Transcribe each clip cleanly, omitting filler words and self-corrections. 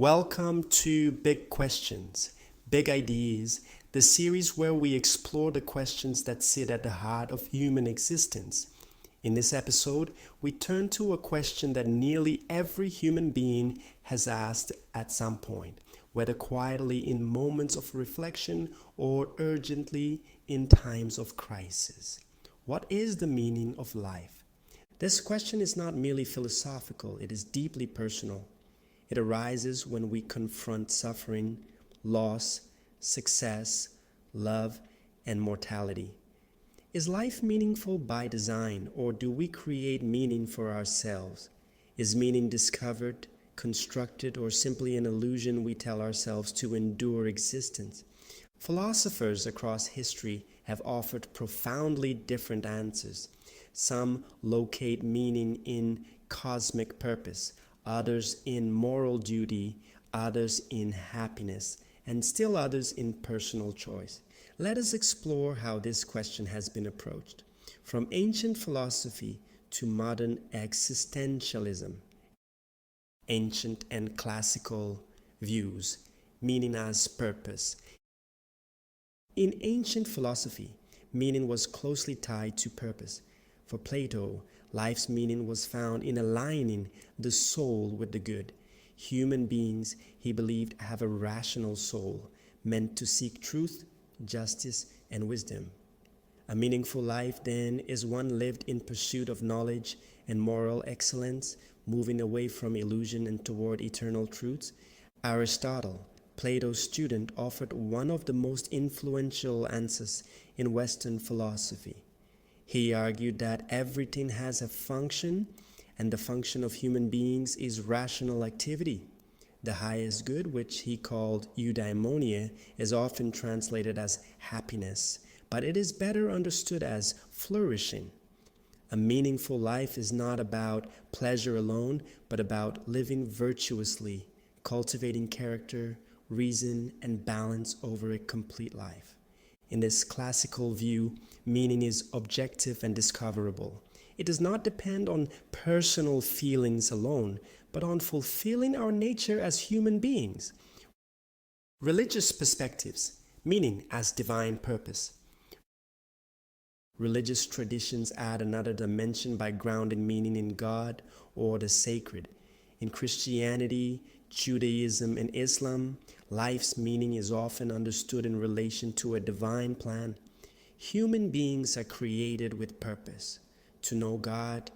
Welcome to Big Questions, Big Ideas, the series where we explore the questions that sit at the heart of human existence. In this episode, we turn to a question that nearly every human being has asked at some point, whether quietly in moments of reflection or urgently in times of crisis. What is the meaning of life? This question is not merely philosophical, it is deeply personal. It arises when we confront suffering, loss, success, love, and mortality. Is life meaningful by design, or do we create meaning for ourselves? Is meaning discovered, constructed, or simply an illusion we tell ourselves to endure existence? Philosophers across history have offered profoundly different answers. Some locate meaning in cosmic purpose, others in moral duty, others in happiness, and still others in personal choice. Let us explore how this question has been approached, from ancient philosophy to modern existentialism. Ancient and classical views, meaning as purpose. In ancient philosophy, meaning was closely tied to purpose. For Plato, life's meaning was found in aligning the soul with the good. Human beings, he believed, have a rational soul, meant to seek truth, justice, and wisdom. A meaningful life, then, is one lived in pursuit of knowledge and moral excellence, moving away from illusion and toward eternal truths. Aristotle, Plato's student, offered one of the most influential answers in Western philosophy. He argued that everything has a function, and the function of human beings is rational activity. The highest good, which he called Eudaimonia, is often translated as happiness, but it is better understood as flourishing. A meaningful life is not about pleasure alone, but about living virtuously, cultivating character, reason, and balance over a complete life. In this classical view, meaning is objective and discoverable. It does not depend on personal feelings alone, but on fulfilling our nature as human beings. Religious perspectives, meaning as divine purpose. Religious traditions add another dimension by grounding meaning in God or the sacred. In Christianity, Judaism, and Islam, life's meaning is often understood in relation to a divine plan. Human beings are created with purpose, to know God,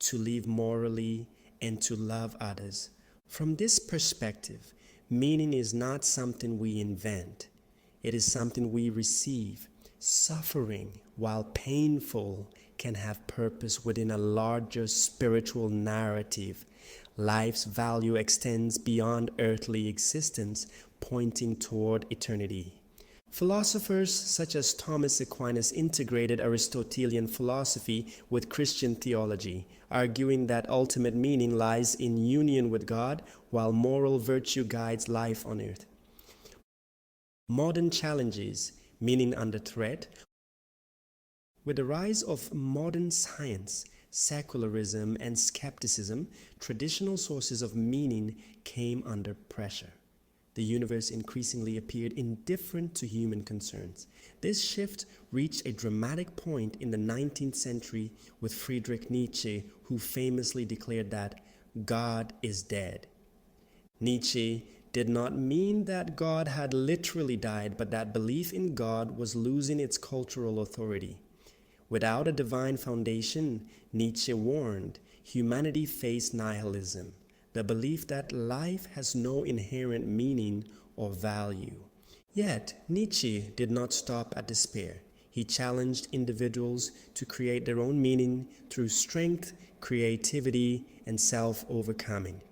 to live morally, and to love others. From this perspective, meaning is not something we invent. It is something we receive. Suffering, while painful, can have purpose within a larger spiritual narrative. Life's value extends beyond earthly existence, pointing toward eternity. Philosophers such as Thomas Aquinas integrated Aristotelian philosophy with Christian theology, arguing that ultimate meaning lies in union with God, while moral virtue guides life on earth. Modern challenges, meaning under threat. With the rise of modern science, secularism, and skepticism, traditional sources of meaning came under pressure. The universe increasingly appeared indifferent to human concerns. This shift reached a dramatic point in the 19th century with Friedrich Nietzsche, who famously declared that God is dead. Nietzsche did not mean that God had literally died, but that belief in God was losing its cultural authority. Without a divine foundation, Nietzsche warned, humanity faced nihilism, the belief that life has no inherent meaning or value. Yet, Nietzsche did not stop at despair. He challenged individuals to create their own meaning through strength, creativity, and self-overcoming.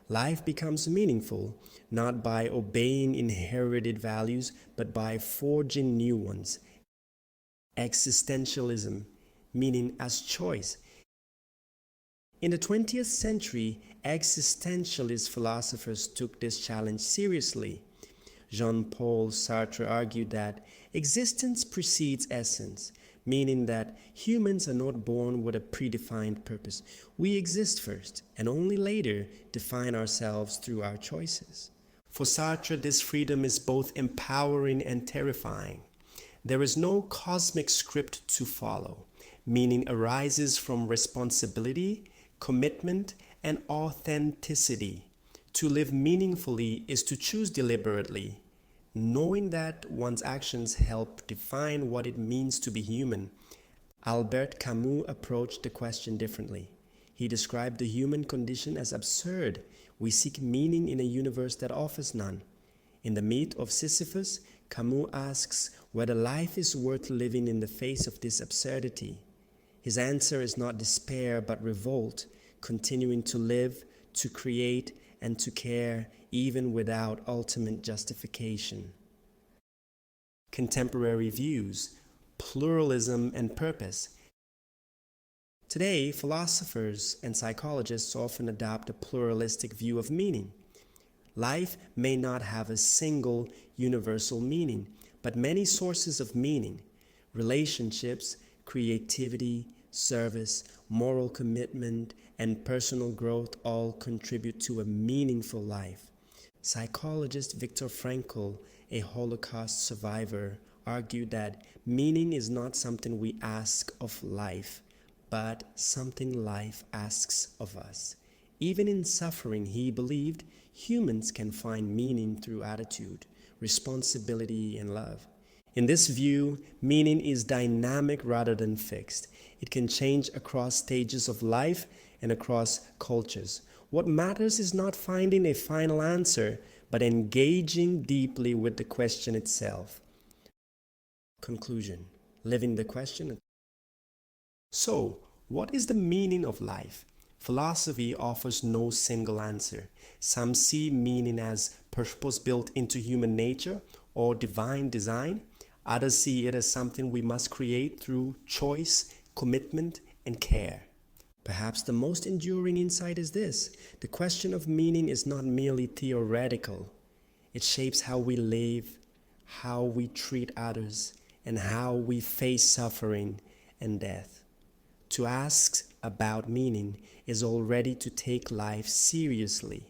Life becomes meaningful not by obeying inherited values, but by forging new ones. Existentialism, meaning as choice. In the 20th century, existentialist philosophers took this challenge seriously. Jean-Paul Sartre argued that existence precedes essence, meaning that humans are not born with a predefined purpose. We exist first and only later define ourselves through our choices. For Sartre, this freedom is both empowering and terrifying. There is no cosmic script to follow. Meaning arises from responsibility, commitment, and authenticity. To live meaningfully is to choose deliberately, knowing that one's actions help define what it means to be human. Albert Camus approached the question differently. He described the human condition as absurd. We seek meaning in a universe that offers none. In the myth of Sisyphus, Camus asks whether life is worth living in the face of this absurdity. His answer is not despair but revolt, continuing to live, to create, and to care even without ultimate justification. Contemporary views, pluralism and purpose. Today, philosophers and psychologists often adopt a pluralistic view of meaning. Life may not have a single universal meaning, but many sources of meaning, relationships, creativity, service, moral commitment, and personal growth all contribute to a meaningful life. Psychologist Viktor Frankl, a Holocaust survivor, argued that meaning is not something we ask of life, but something life asks of us. Even in suffering, he believed humans can find meaning through attitude, responsibility, and love. In this view, meaning is dynamic rather than fixed. It can change across stages of life and across cultures. What matters is not finding a final answer, but engaging deeply with the question itself. Conclusion: living the question. So, what is the meaning of life? Philosophy offers no single answer. Some see meaning as purpose built into human nature or divine design. Others see it as something we must create through choice, commitment, and care. Perhaps the most enduring insight is this: the question of meaning is not merely theoretical. It shapes how we live, how we treat others, and how we face suffering and death. To ask about meaning is already to take life seriously.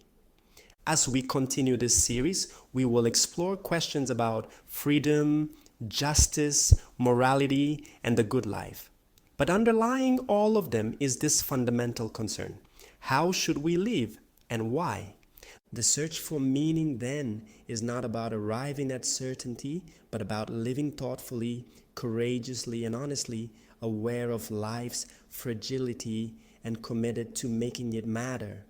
As we continue this series, we will explore questions about freedom, justice, morality, and the good life. But underlying all of them is this fundamental concern: how should we live and why? The search for meaning then is not about arriving at certainty, but about living thoughtfully, courageously, and honestly, aware of life's fragility and committed to making it matter.